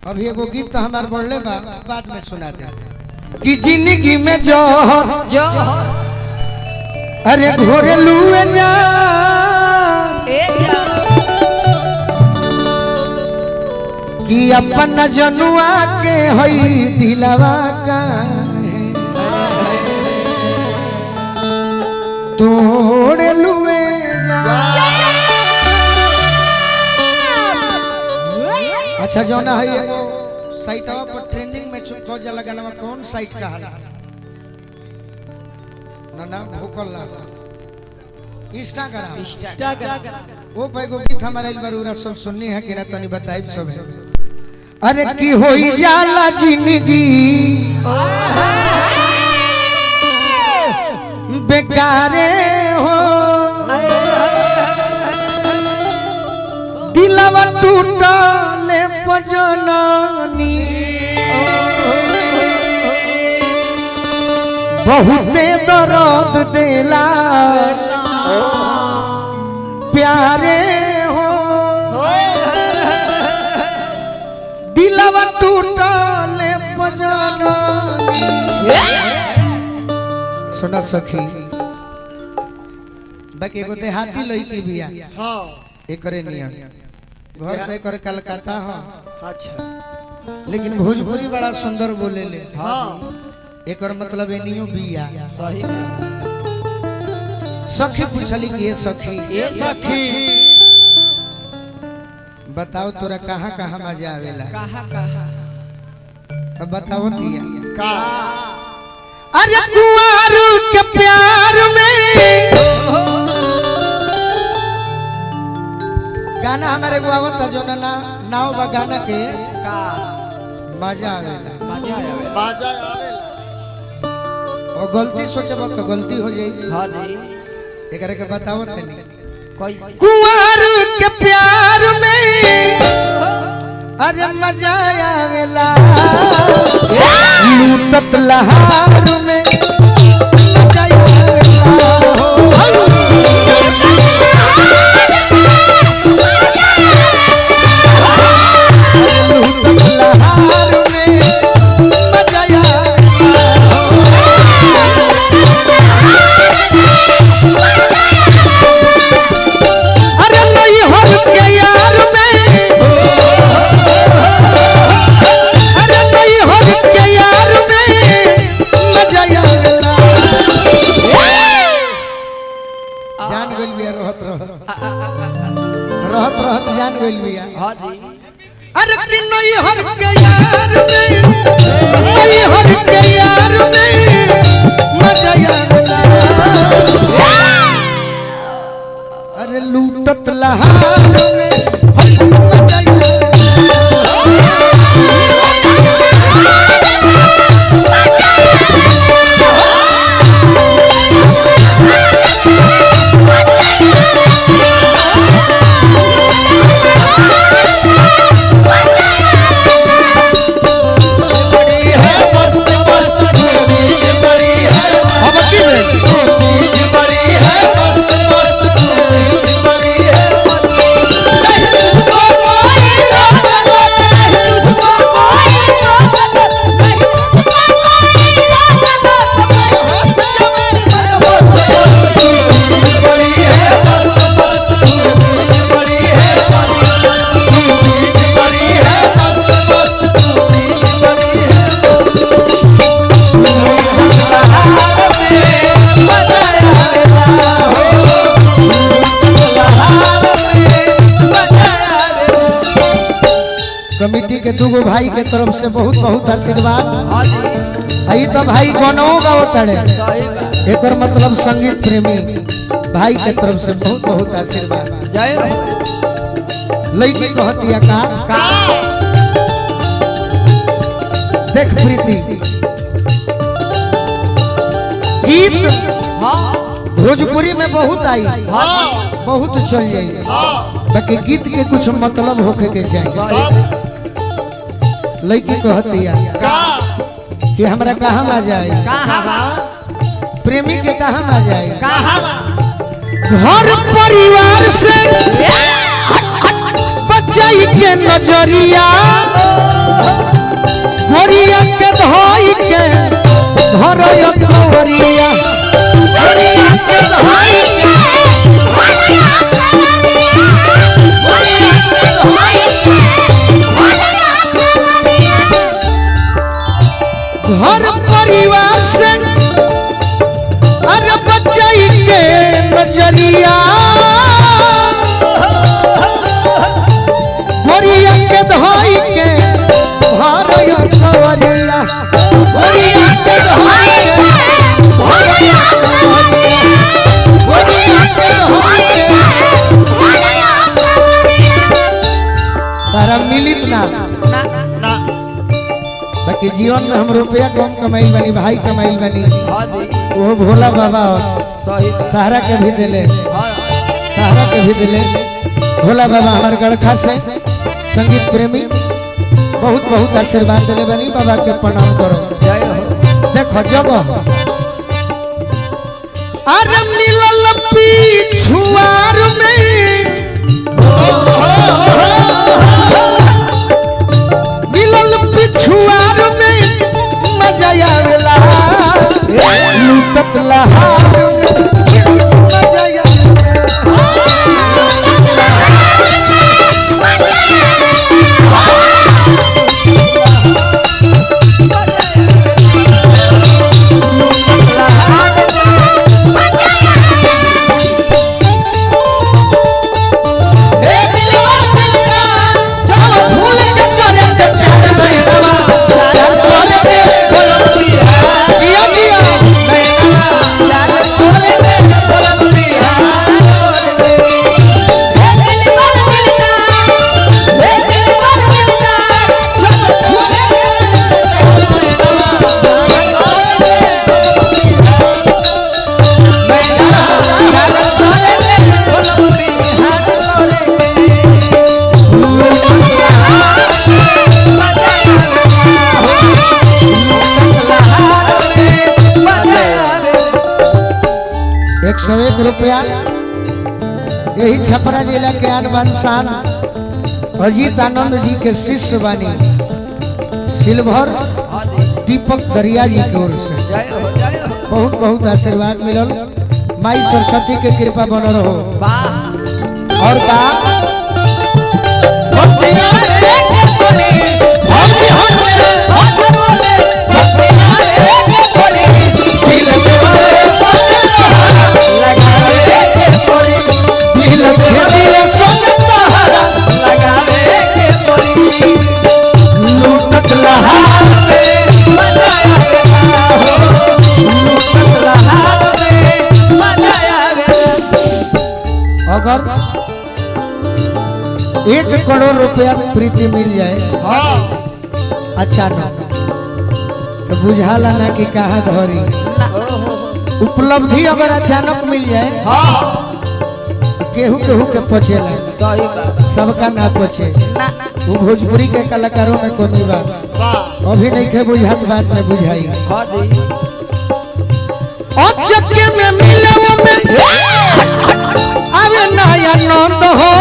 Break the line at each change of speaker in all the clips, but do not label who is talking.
अभी एगो गीत तो हमार बोलले बा बाद में सुना दे कि जिंदगी में जोहर अरे घोरे लुए जा कि अपन जनुआ के हई दिलवा का तोड़े लुए जा। अच्छा जो ना है एगो साइटवा पर ट्रेंडिंग में खोज लगाना कौन साइट का हाल ना नाम भूकल ना इंस्टाग्राम वो पे एगो गीत हमारा इल बरूरा सब सुननी है कि ना तनी बताइब सब है। अरे की होई जाला जिंदगी बेकारे हो दिलवा टूटले पजननी बहुते दर्द देला प्यारे हो दिलवा टूटले पजननी। सुना सखी बाकी एगो देहाती लड़की बिया हां एकरे नियम घर तय कर कलकत्ता हां अच्छा लेकिन भोजपुरी बड़ा सुंदर बोले ले हां एकर मतलब एनियो बिया सही सखी पूछली कि ये सखी बताओ तोरा कहां कहां मजा आवेला कहां तब बताओ दिया का अरे कुंवार के प्यार में गाना हमारे गुआवत जो ना नाव बा गाना के का मजा आवेला और गलती सोचबो तो गलती हो जाई हां दे एकरे के बताओ तनी कैसे कुंवार के प्यार में अरे मजा आवेला लूटत लहार में मजा रहत जान गइल बिया हां जी अरे कि नहीं हर के यार में नहीं हर के यार में मजा आवेला अरे लूटत लहार में मजा कमिटी के दूगो भाई के तरफ से बहुत बहुत आशीर्वाद आई तो भाई गानों गाओ तड़े एक मतलब संगीत प्रेमी भाई के तरफ से बहुत बहुत आशीर्वाद जय लड़की कहतिया का देख प्रीति गीत भोजपुरी में बहुत आई बहुत चल जाई बाकी गीत के कुछ मतलब होके के चाहिए लड़की कहतिया कि हमरा कहाँ आ जाए प्रेमी के कहाँ आ जाए घर परिवार से बचाई के नजरिया गोरिया के धोई के घर कवरिया गोरिया के धोई के घर परिवार से अरे बचाई के नजरिया गोरिया के धोई के भरया कवरिया गोरिया के धोई के भरया कवरिया गोरिया के धोई के तारा मिलित ना बाकी जीवन में हम रुपया कम कमाई बनी भाई कमाई बनी वो भोला बाबा तारा के भी दिले तारा के भी दिले भोला बाबा हमारे गड़खा से संगीत प्रेमी बहुत बहुत आशीर्वाद दिले बनी बाबा के प्रणाम करो देखो जगह अरे मिलल पिछुआर में मिलल पिछुआर में मजा आवेला लूटत लहार मजा रुपया यही छपरा जिला के आन शान अजीत आनंद जी के शिष्य बानी सिल्वर दीपक दरिया जी की ओर से बहुत बहुत आशीर्वाद मिलल माई सरस्वती के कृपा बन रहो और अगर 1 करोड़ रुपया प्रीति मिल जाए अच्छा ना तो बुझाला ना कि कहाँ धरी उपलब्धि अगर अचानक मिल जाए केहू केहू के पचेला सबका ना पचे वो भोजपुरी के कलाकारों में कोई बात अभी नहीं के बुझात बात में बुझाई चक्के में मिले अबे नया नंद हो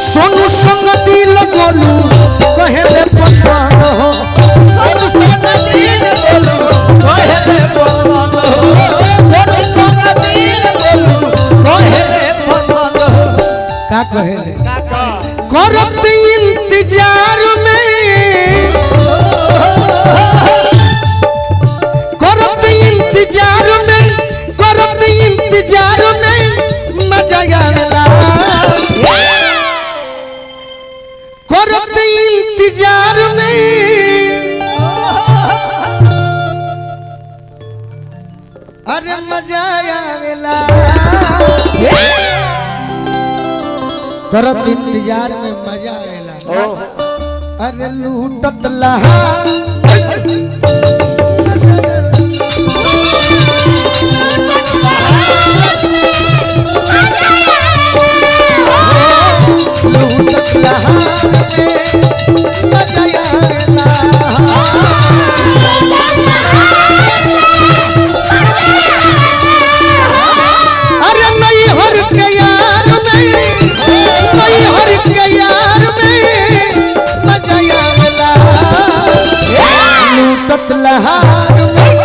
सोनू संग दिल गोलू कहले पसंद हो सोनू संग दिल गोलू कहले पसंद हो सोनू संग दिल गोलू कहले पसंद हो का कहले करत इंतजार में करत इंतजार में मजा आवेला करत इंतजार में अरे मजा आवेला करत इंतजार में मजा आवेला अरे लूटत लहा अरे नहीं हर के यार में नहीं हर कतलहार में